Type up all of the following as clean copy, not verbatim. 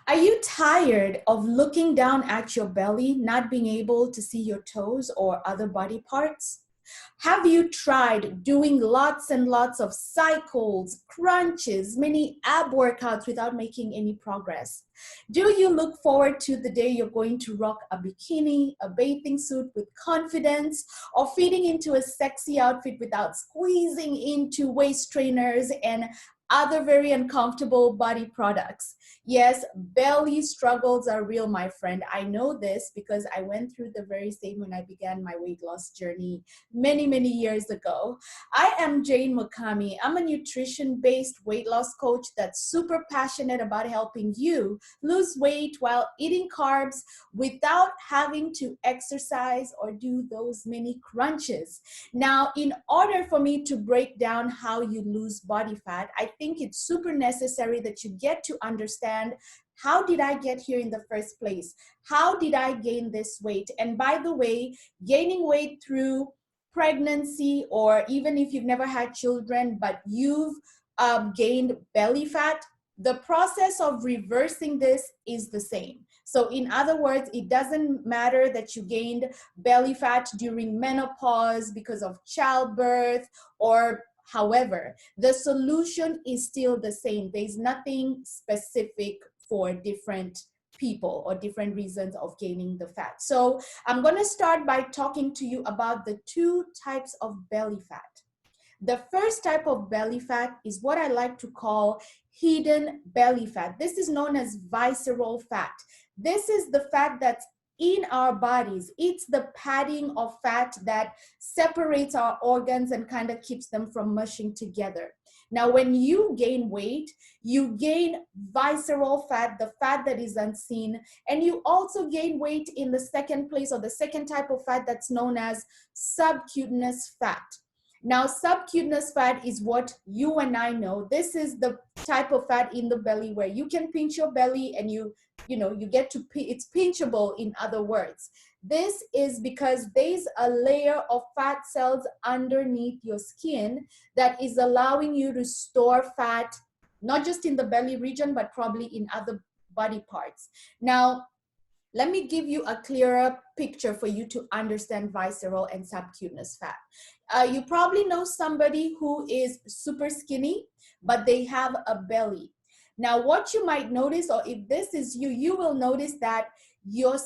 Are you tired of looking down at your belly, not being able to see your toes or other body parts? Have you tried doing lots and lots of cycles, crunches, mini ab workouts without making any progress? Do you look forward to the day you're going to rock a bikini, a bathing suit with confidence, or fitting into a sexy outfit without squeezing into waist trainers and other very uncomfortable body products? Yes, belly struggles are real, my friend. I know this because I went through the very same when I began my weight loss journey many years ago. I am Jane Mukami. I'm a nutrition-based weight loss coach that's super passionate about helping you lose weight while eating carbs without having to exercise or do those mini crunches. Now, in order for me to break down how you lose body fat, I think it's super necessary that you get to understand, how did I get here in the first place? How did I gain this weight? And by the way, gaining weight through pregnancy, or even if you've never had children, but you've gained belly fat, the process of reversing this is the same. So in other words, it doesn't matter that you gained belly fat during menopause because of childbirth or however, the solution is still the same. There's nothing specific for different people or different reasons of gaining the fat. So I'm going to start by talking to you about the two types of belly fat. The first type of belly fat is what I like to call hidden belly fat. This is known as visceral fat. This is the fat that's in our bodies. It's the padding of fat that separates our organs and kind of keeps them from mushing together. Now, when you gain weight, you gain visceral fat, the fat that is unseen, and you also gain weight in the second place, or the second type of fat that's known as subcutaneous fat. Now, subcutaneous fat is what you and I know. This is the type of fat in the belly where you can pinch your belly and you get to, it's pinchable, in other words. This is because there's a layer of fat cells underneath your skin that is allowing you to store fat, not just in the belly region, but probably in other body parts. Now, let me give you a clearer picture for you to understand visceral and subcutaneous fat. You probably know somebody who is super skinny, but they have a belly. Now, what you might notice, or if this is you, you will notice that your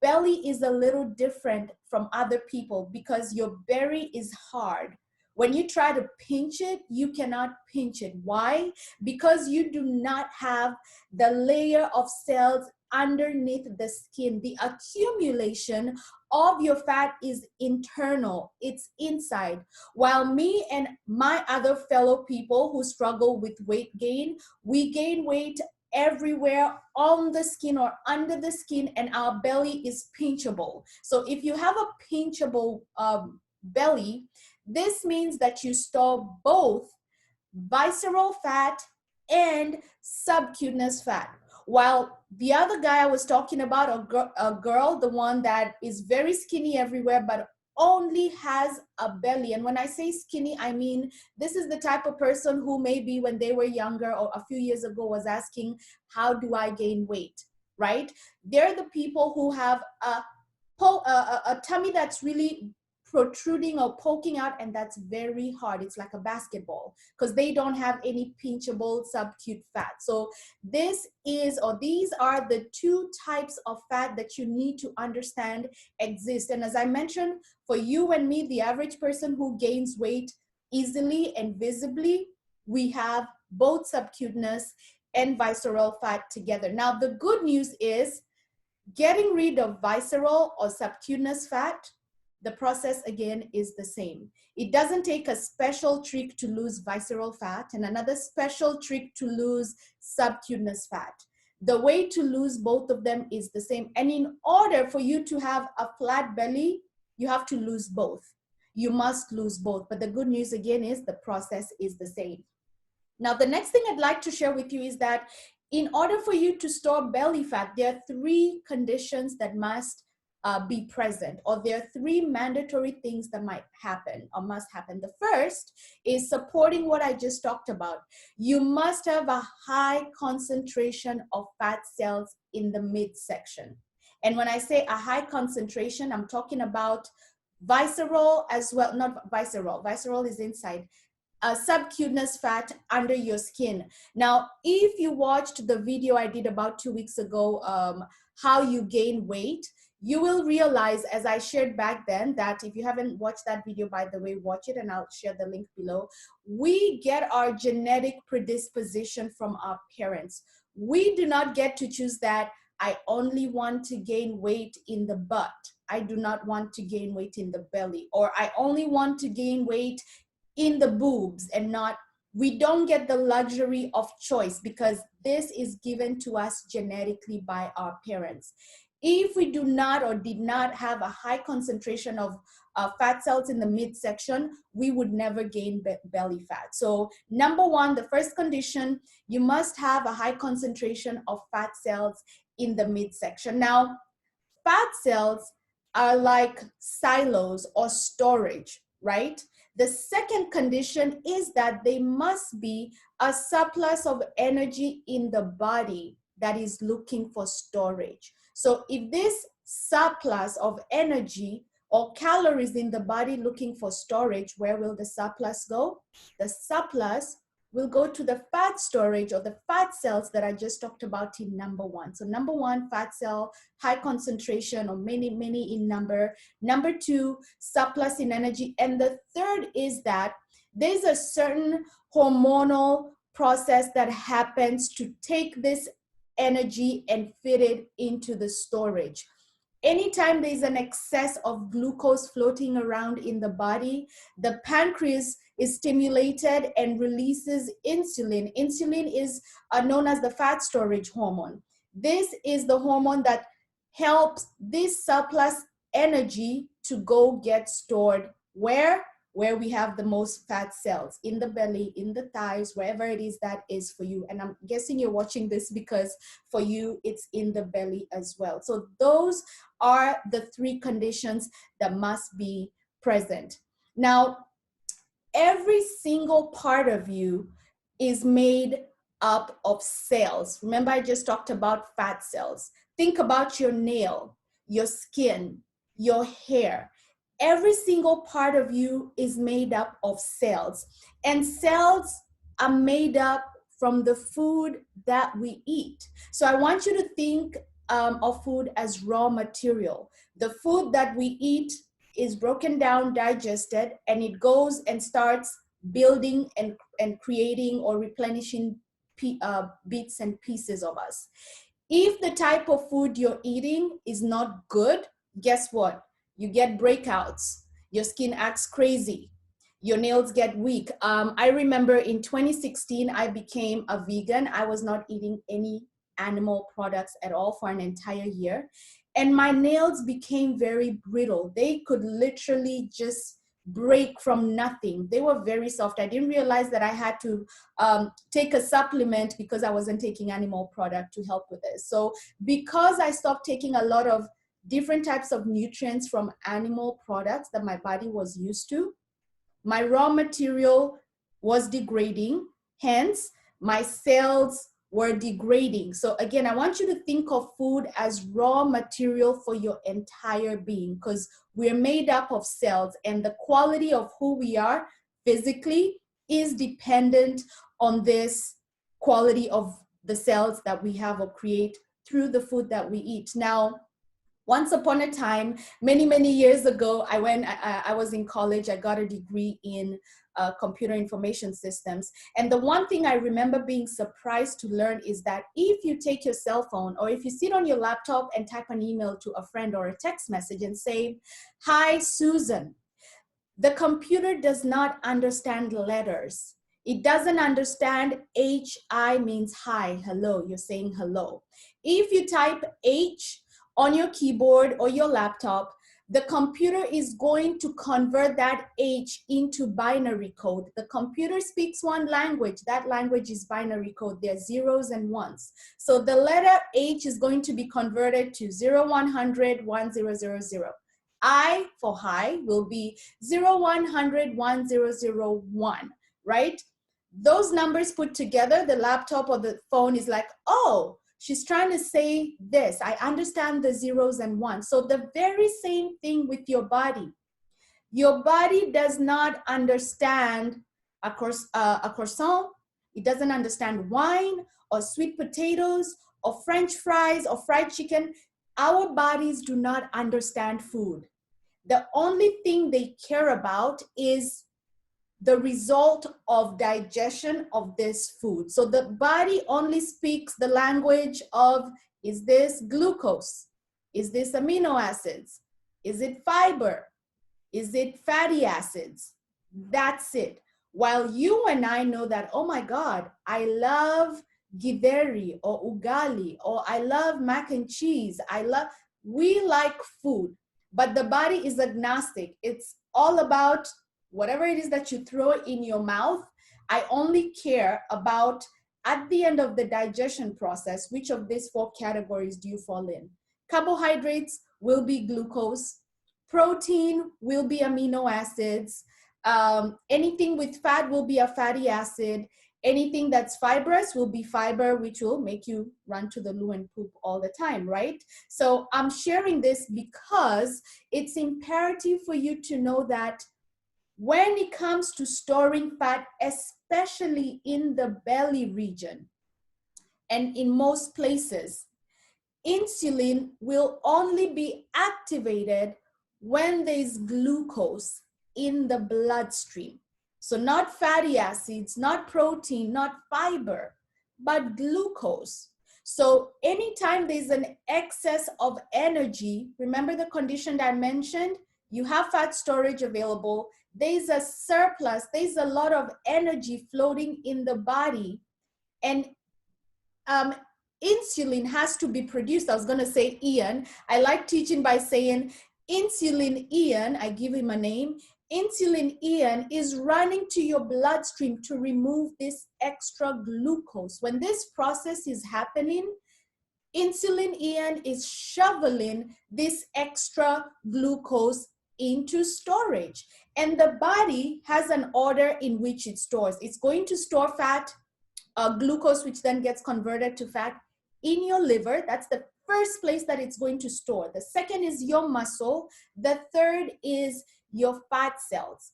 belly is a little different from other people because your belly is hard. When you try to pinch it, you cannot pinch it. Why? Because you do not have the layer of cells underneath the skin. The accumulation of your fat is internal, it's inside. While me and my other fellow people who struggle with weight gain, we gain weight everywhere on the skin or under the skin, and our belly is pinchable. So if you have a pinchable belly, this means that you store both visceral fat and subcutaneous fat. While the other guy I was talking about, a girl, the one that is very skinny everywhere, but only has a belly. And when I say skinny, I mean, this is the type of person who maybe when they were younger or a few years ago was asking, how do I gain weight, right? They're the people who have a tummy that's really protruding or poking out, and that's very hard. It's like a basketball because they don't have any pinchable subcute fat. So this is, or these are the two types of fat that you need to understand exist. And as I mentioned, for you and me, the average person who gains weight easily and visibly, we have both subcutaneous and visceral fat together. Now, the good news is getting rid of visceral or subcutaneous fat, the process again is the same. It doesn't take a special trick to lose visceral fat and another special trick to lose subcutaneous fat. The way to lose both of them is the same. And in order for you to have a flat belly, you have to lose both. You must lose both. But the good news again is the process is the same. Now, the next thing I'd like to share with you is that in order for you to store belly fat, there are three conditions that must be present, or there are three mandatory things that might happen or must happen. The first is supporting what I just talked about. You must have a high concentration of fat cells in the midsection. And when I say a high concentration, I'm talking about visceral as well, not visceral is inside, subcutaneous fat under your skin. Now, if you watched the video I did about 2 weeks ago, how you gain weight, you will realize, as I shared back then, that if you haven't watched that video, by the way, watch it and I'll share the link below. We get our genetic predisposition from our parents. We do not get to choose that. I only want to gain weight in the butt. I do not want to gain weight in the belly, or I only want to gain weight in the boobs and not, we don't get the luxury of choice because this is given to us genetically by our parents. If we do not or did not have a high concentration of fat cells in the midsection, we would never gain belly fat. So number one, the first condition, you must have a high concentration of fat cells in the midsection. Now, fat cells are like silos or storage, right? The second condition is that they must be a surplus of energy in the body that is looking for storage. So if this surplus of energy or calories in the body looking for storage, where will the surplus go? The surplus will go to the fat storage or the fat cells that I just talked about in number one. So number one, fat cell, high concentration or many in number. Number two, surplus in energy. And the third is that there's a certain hormonal process that happens to take this energy and fit it into the storage. Anytime there's an excess of glucose floating around in the body, the pancreas is stimulated and releases insulin. Insulin is known as the fat storage hormone. This is the hormone that helps this surplus energy to go get stored where we have the most fat cells, in the belly, in the thighs, wherever it is that is for you. And I'm guessing you're watching this because for you, it's in the belly as well. So those are the three conditions that must be present. Now, every single part of you is made up of cells. Remember, I just talked about fat cells. Think about your nail, your skin, your hair. Every single part of you is made up of cells, and cells are made up from the food that we eat. So I want you to think of food as raw material. The food that we eat is broken down, digested, and it goes and starts building and creating or replenishing bits and pieces of us. If the type of food you're eating is not good, guess what? You get breakouts, your skin acts crazy, your nails get weak. I remember in 2016, I became a vegan. I was not eating any animal products at all for an entire year. And my nails became very brittle. They could literally just break from nothing. They were very soft. I didn't realize that I had to take a supplement because I wasn't taking animal product to help with this. So because I stopped taking a lot of different types of nutrients from animal products that my body was used to, my raw material was degrading. Hence, my cells were degrading. So again, I want you to think of food as raw material for your entire being, because we're made up of cells, and the quality of who we are physically is dependent on this quality of the cells that we have or create through the food that we eat. Now, once upon a time, many years ago, I was in college. I got a degree in computer information systems. And the one thing I remember being surprised to learn is that if you take your cell phone or if you sit on your laptop and type an email to a friend or a text message and say, "Hi, Susan," the computer does not understand letters. It doesn't understand H-I means hi, hello. You're saying hello. If you type H on your keyboard or your laptop, the computer is going to convert that H into binary code. The computer speaks one language. That language is binary code. They're zeros and ones. So the letter H is going to be converted to 0, 100, 1000. I for high will be 0, 100, 1001, right? Those numbers put together, the laptop or the phone is like, oh, she's trying to say this. I understand the zeros and ones. So the very same thing with your body. Your body does not understand a croissant. It doesn't understand wine or sweet potatoes or French fries or fried chicken. Our bodies do not understand food. The only thing they care about is the result of digestion of this food. So the body only speaks the language of, is this glucose? Is this amino acids? Is it fiber? Is it fatty acids? That's it. While you and I know that, oh my God, I love githeri or ugali, or I love mac and cheese. We like food, but the body is agnostic. It's all about whatever it is that you throw in your mouth. I only care about, at the end of the digestion process, which of these 4 categories do you fall in? Carbohydrates will be glucose. Protein will be amino acids. Anything with fat will be a fatty acid. Anything that's fibrous will be fiber, which will make you run to the loo and poop all the time, right? So I'm sharing this because it's imperative for you to know that when it comes to storing fat, especially in the belly region and in most places, insulin will only be activated when there's glucose in the bloodstream. So not fatty acids, not protein, not fiber, but glucose. So anytime there's an excess of energy, remember the condition that I mentioned? You have fat storage available, there's a surplus, there's a lot of energy floating in the body, and insulin has to be produced. I was going to say Ian. I like teaching by saying insulin Ian, I give him a name. Insulin Ian is running to your bloodstream to remove this extra glucose. When this process is happening, insulin Ian is shoveling this extra glucose into storage. And the body has an order in which it stores. It's going to store fat, glucose, which then gets converted to fat in your liver. That's the first place that it's going to store. The second is your muscle. The third is your fat cells.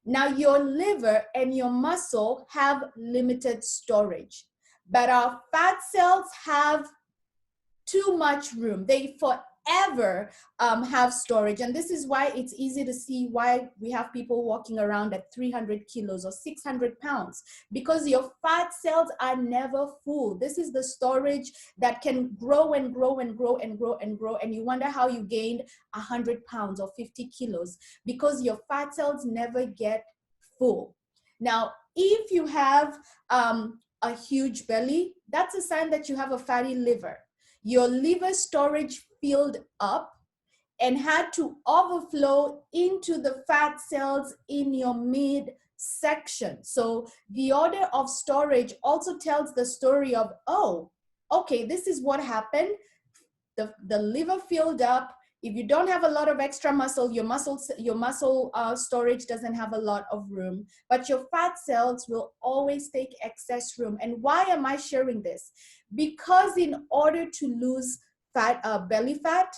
Now, your liver and your muscle have limited storage, but our fat cells have too much room. They forever have storage. And this is why it's easy to see why we have people walking around at 300 kilos or 600 pounds, because your fat cells are never full. This is the storage that can grow and grow and grow and grow and grow. And you wonder how you gained 100 pounds or 50 kilos, because your fat cells never get full. Now, if you have a huge belly, that's a sign that you have a fatty liver. Your liver storage filled up and had to overflow into the fat cells in your midsection. So the order of storage also tells the story of, oh, okay, this is what happened. The liver filled up. If you don't have a lot of extra muscle, your muscle storage doesn't have a lot of room, but your fat cells will always take excess room. And why am I sharing this? Because in order to lose fat, belly fat,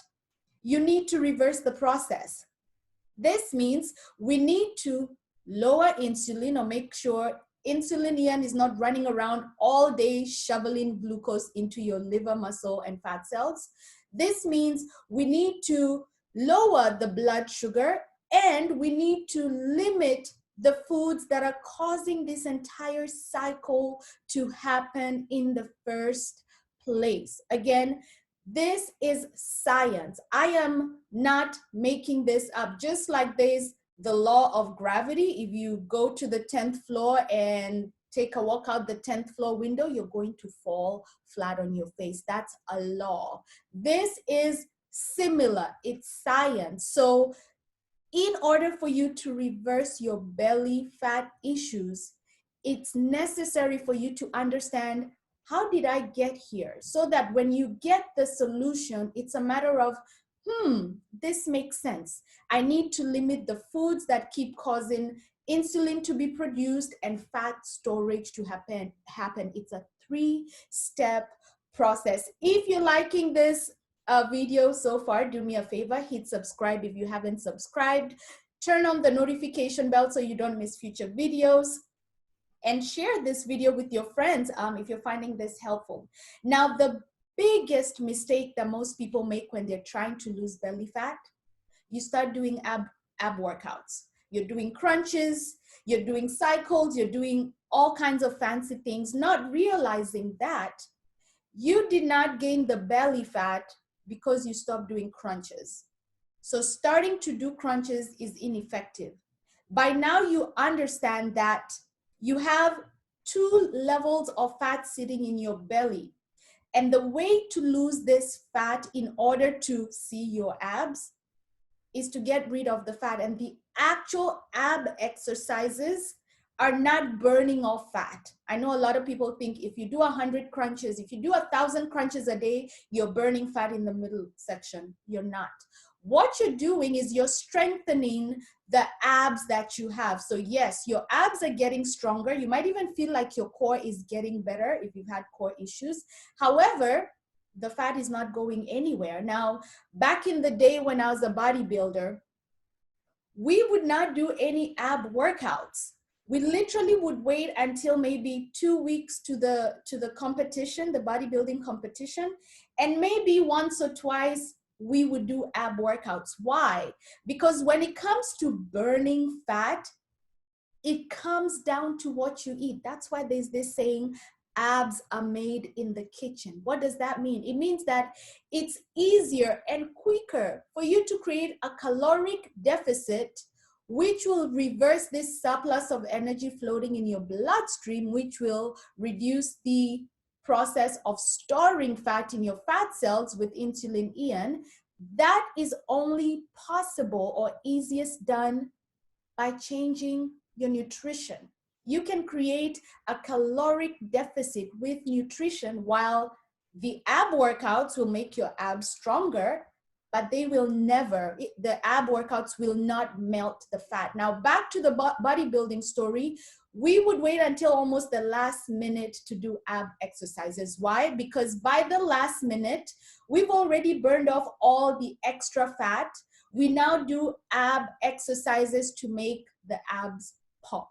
you need to reverse the process. This means we need to lower insulin, or make sure insulin Ian is not running around all day shoveling glucose into your liver, muscle, and fat cells. This means we need to lower the blood sugar, and we need to limit the foods that are causing this entire cycle to happen in the first place. Again, this is science. I am not making this up. Just like there's the law of gravity, if you go to the 10th floor and take a walk out the 10th floor window, you're going to fall flat on your face. That's a law. This is similar. It's science. So in order for you to reverse your belly fat issues, it's necessary for you to understand, how did I get here? So that when you get the solution, it's a matter of, this makes sense. I need to limit the foods that keep causing insulin to be produced and fat storage to happen. It's a 3-step process. If you're liking this video so far, do me a favor, hit subscribe if you haven't subscribed. Turn on the notification bell so you don't miss future videos. And share this video with your friends if you're finding this helpful. Now, the biggest mistake that most people make when they're trying to lose belly fat, you start doing ab workouts. You're doing crunches, you're doing cycles, you're doing all kinds of fancy things, not realizing that you did not gain the belly fat because you stopped doing crunches. So starting to do crunches is ineffective. By now you understand that you have 2 levels of fat sitting in your belly. And the way to lose this fat in order to see your abs is to get rid of the fat. And the actual ab exercises are not burning off fat. I know a lot of people think if you do 100 crunches, if you do 1,000 crunches a day, you're burning fat in the middle section. You're not. What you're doing is you're strengthening the abs that you have. So yes, your abs are getting stronger. You might even feel like your core is getting better if you've had core issues. However, the fat is not going anywhere. Now, back in the day when I was a bodybuilder, we would not do any ab workouts. We literally would wait until maybe 2 weeks to the competition, the bodybuilding competition, and maybe once or twice we would do ab workouts. Why? Because when it comes to burning fat, it comes down to what you eat. That's why there's this saying, abs are made in the kitchen. What does that mean? It means that it's easier and quicker for you to create a caloric deficit, which will reverse this surplus of energy floating in your bloodstream, which will reduce the process of storing fat in your fat cells with insulin Ian. That is only possible or easiest done by changing your nutrition. You can create a caloric deficit with nutrition, while the ab workouts will make your abs stronger, but they will never, the ab workouts will not melt the fat. Now, back to the bodybuilding story, we would wait until almost the last minute to do ab exercises. Why? Because by the last minute, we've already burned off all the extra fat. We now do ab exercises to make the abs pop.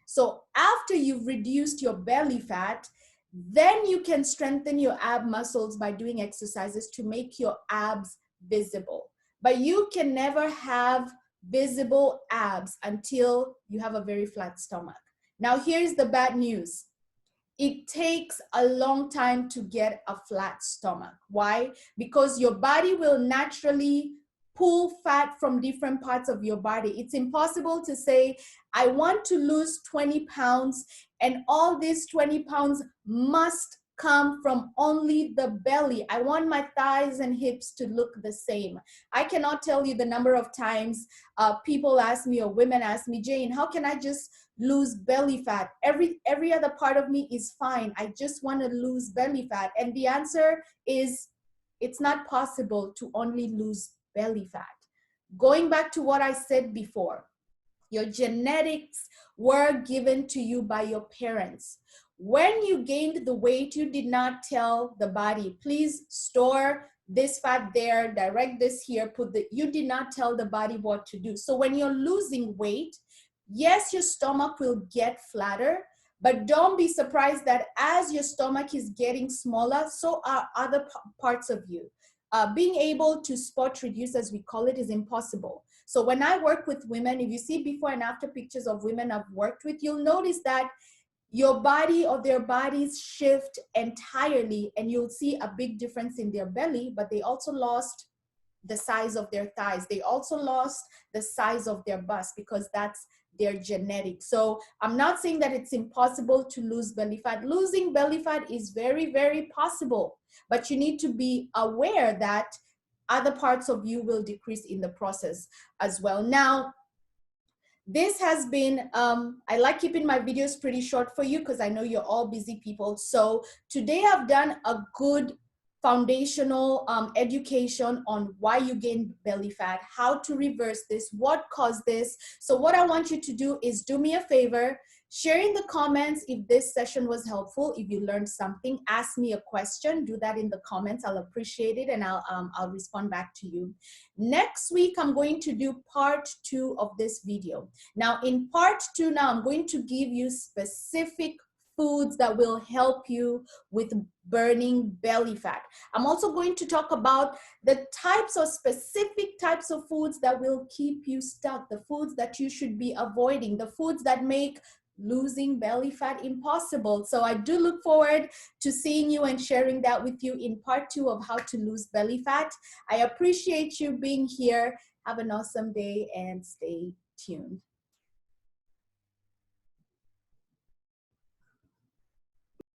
So after you've reduced your belly fat, then you can strengthen your ab muscles by doing exercises to make your abs visible. But you can never have visible abs until you have a very flat stomach. Now, here's the bad news. It takes a long time to get a flat stomach. Why? Because your body will naturally pull fat from different parts of your body. It's impossible to say, I want to lose 20 pounds and all these 20 pounds must come from only the belly. I want my thighs and hips to look the same. I cannot tell you the number of times people ask me, or women ask me, Jane, how can I just lose belly fat? Every other part of me is fine. I just want to lose belly fat. And the answer is, it's not possible to only lose belly fat. Going back to what I said before, your genetics were given to you by your parents. When you gained the weight, you did not tell the body, please store this fat there, direct this here, you did not tell the body what to do. So when you're losing weight, yes, your stomach will get flatter, but don't be surprised that as your stomach is getting smaller, so are other parts of you. Being able to spot reduce, as we call it, is impossible. So when I work with women, if you see before and after pictures of women I've worked with, you'll notice that your body or their bodies shift entirely, and you'll see a big difference in their belly, but they also lost the size of their thighs. They also lost the size of their bust, because that's their genetics. So I'm not saying that it's impossible to lose belly fat. Losing belly fat is very, very possible, but you need to be aware that other parts of you will decrease in the process as well. Now, this has been, I like keeping my videos pretty short for you because I know you're all busy people. So today I've done a good foundational education on why you gain belly fat, how to reverse this, what caused this. So what I want you to do is do me a favor, share in the comments if this session was helpful, if you learned something, ask me a question, do that in the comments. I'll appreciate it and I'll respond back to you. Next week, I'm going to do part 2 of this video. Now in part 2, now I'm going to give you specific foods that will help you with burning belly fat. I'm also going to talk about the types of specific types of foods that will keep you stuck, the foods that you should be avoiding, the foods that make losing belly fat impossible. So I do look forward to seeing you and sharing that with you in part 2 of how to lose belly fat. I appreciate you being here. Have an awesome day and stay tuned.